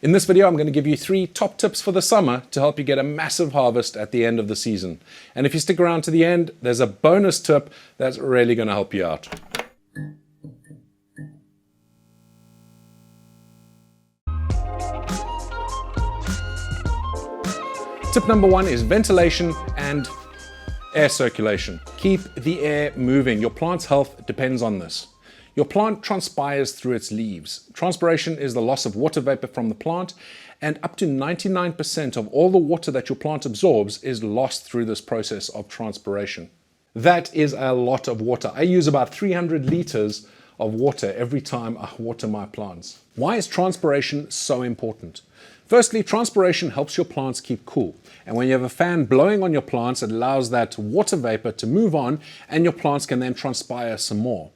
In this video, I'm going to give you 3 top tips for the summer to help you get a massive harvest at the end of the season. And if you stick around to the end, there's a bonus tip that's really going to help you out. Tip number 1 is ventilation and air circulation. Keep the air moving. Your plant's health depends on this. Your plant transpires through its leaves. Transpiration is the loss of water vapor from the plant, and up to 99% of all the water that your plant absorbs is lost through this process of transpiration. That is a lot of water. I use about 300 liters of water every time I water my plants. Why is transpiration so important? Firstly, transpiration helps your plants keep cool. And when you have a fan blowing on your plants, it allows that water vapor to move on and your plants can then transpire some more.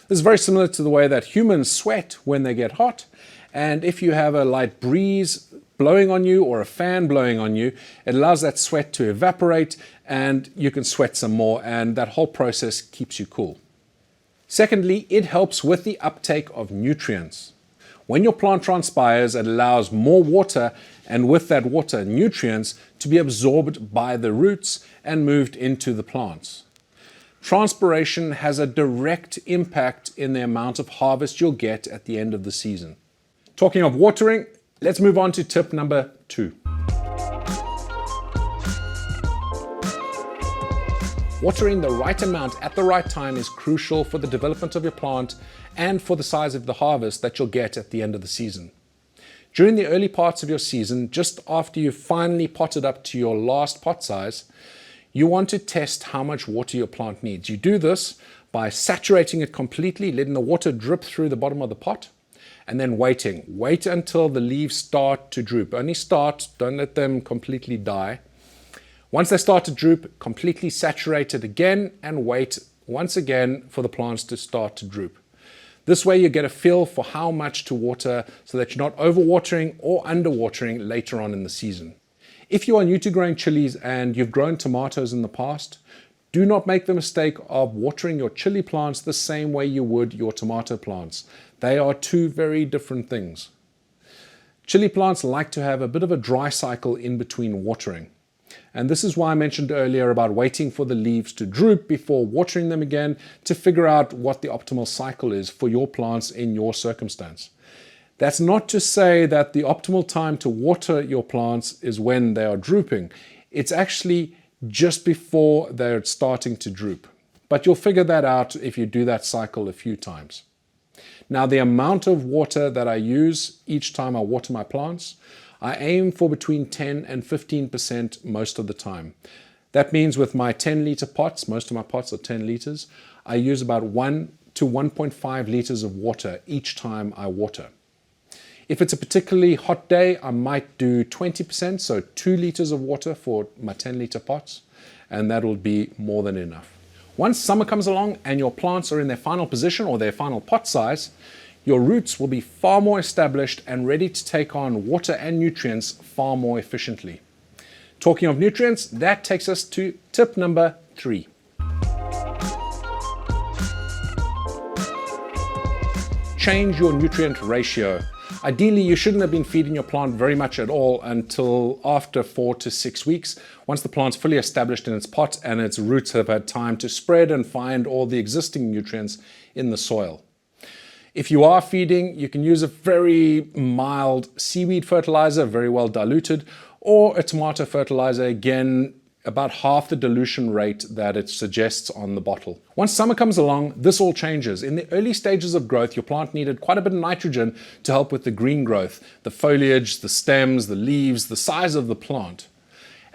This is very similar to the way that humans sweat when they get hot. And if you have a light breeze blowing on you or a fan blowing on you, it allows that sweat to evaporate and you can sweat some more, and that whole process keeps you cool. Secondly, it helps with the uptake of nutrients. When your plant transpires, it allows more water, and with that water, nutrients to be absorbed by the roots and moved into the plants. Transpiration has a direct impact in the amount of harvest you'll get at the end of the season. Talking of watering, let's move on to tip number 2. Watering the right amount at the right time is crucial for the development of your plant and for the size of the harvest that you'll get at the end of the season. During the early parts of your season, just after you've finally potted up to your last pot size, you want to test how much water your plant needs. You do this by saturating it completely, letting the water drip through the bottom of the pot, and then waiting. Wait until the leaves start to droop. Only start, don't let them completely die. Once they start to droop, completely saturate it again and wait once again for the plants to start to droop. This way you get a feel for how much to water so that you're not overwatering or underwatering later on in the season. If you are new to growing chilies and you've grown tomatoes in the past, do not make the mistake of watering your chili plants the same way you would your tomato plants. They are 2 very different things. Chili plants like to have a bit of a dry cycle in between watering. And this is why I mentioned earlier about waiting for the leaves to droop before watering them again to figure out what the optimal cycle is for your plants in your circumstance. That's not to say that the optimal time to water your plants is when they are drooping. It's actually just before they're starting to droop. But you'll figure that out if you do that cycle a few times. Now, the amount of water that I use each time I water my plants, I aim for between 10 and 15% most of the time. That means with my 10-liter pots, most of my pots are 10 liters, I use about 1 to 1.5 liters of water each time I water. If it's a particularly hot day, I might do 20%, so 2 liters of water for my 10-liter pots, and that'll be more than enough. Once summer comes along and your plants are in their final position or their final pot size, your roots will be far more established and ready to take on water and nutrients far more efficiently. Talking of nutrients, that takes us to tip number 3. Change your nutrient ratio. Ideally, you shouldn't have been feeding your plant very much at all until after 4 to 6 weeks, once the plant's fully established in its pot and its roots have had time to spread and find all the existing nutrients in the soil. If you are feeding, you can use a very mild seaweed fertilizer, very well diluted, or a tomato fertilizer, again, about half the dilution rate that it suggests on the bottle. Once summer comes along, this all changes. In the early stages of growth, your plant needed quite a bit of nitrogen to help with the green growth, the foliage, the stems, the leaves, the size of the plant.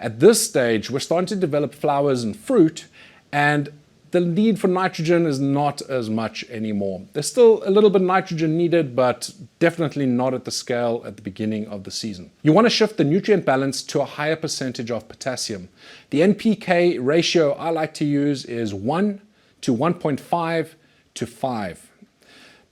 At this stage, we're starting to develop flowers and fruit, and the need for nitrogen is not as much anymore. There's still a little bit of nitrogen needed, but definitely not at the scale at the beginning of the season. You want to shift the nutrient balance to a higher percentage of potassium. The NPK ratio I like to use is 1 to 1.5 to 5.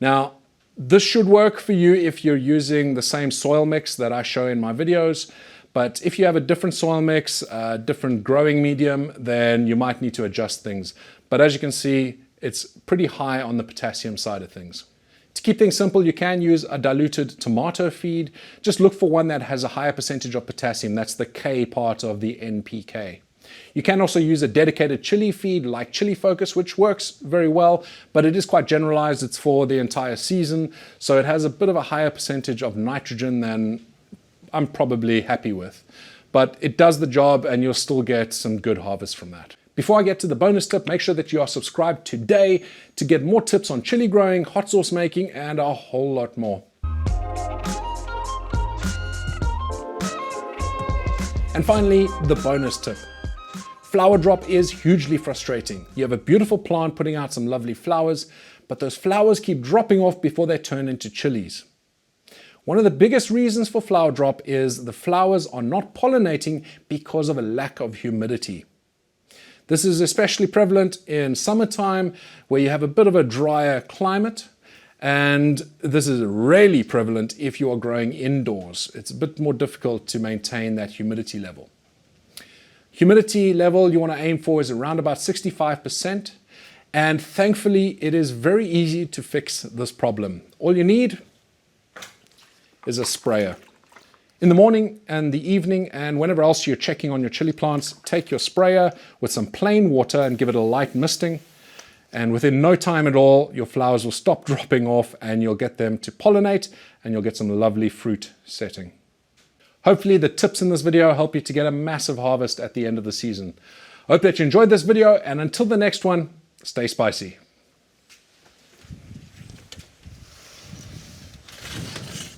Now, this should work for you if you're using the same soil mix that I show in my videos. But if you have a different soil mix, different growing medium, then you might need to adjust things. But as you can see, it's pretty high on the potassium side of things. To keep things simple, you can use a diluted tomato feed. Just look for one that has a higher percentage of potassium. That's the K part of the NPK. You can also use a dedicated chili feed like Chili Focus, which works very well, but it is quite generalized. It's for the entire season, so it has a bit of a higher percentage of nitrogen than I'm probably happy with. But it does the job and you'll still get some good harvest from that. Before I get to the bonus tip, make sure that you are subscribed today to get more tips on chili growing, hot sauce making, and a whole lot more. And finally, the bonus tip. Flower drop is hugely frustrating. You have a beautiful plant putting out some lovely flowers, but those flowers keep dropping off before they turn into chilies. One of the biggest reasons for flower drop is the flowers are not pollinating because of a lack of humidity. This is especially prevalent in summertime where you have a bit of a drier climate, and this is really prevalent if you are growing indoors. It's a bit more difficult to maintain that humidity level. Humidity level you want to aim for is around about 65%, and thankfully it is very easy to fix this problem. All you need is a sprayer. In the morning and the evening and whenever else you're checking on your chili plants, take your sprayer with some plain water and give it a light misting, and within no time at all your flowers will stop dropping off and you'll get them to pollinate and you'll get some lovely fruit setting. Hopefully the tips in this video help you to get a massive harvest at the end of the season. I hope that you enjoyed this video, and until the next one, stay spicy.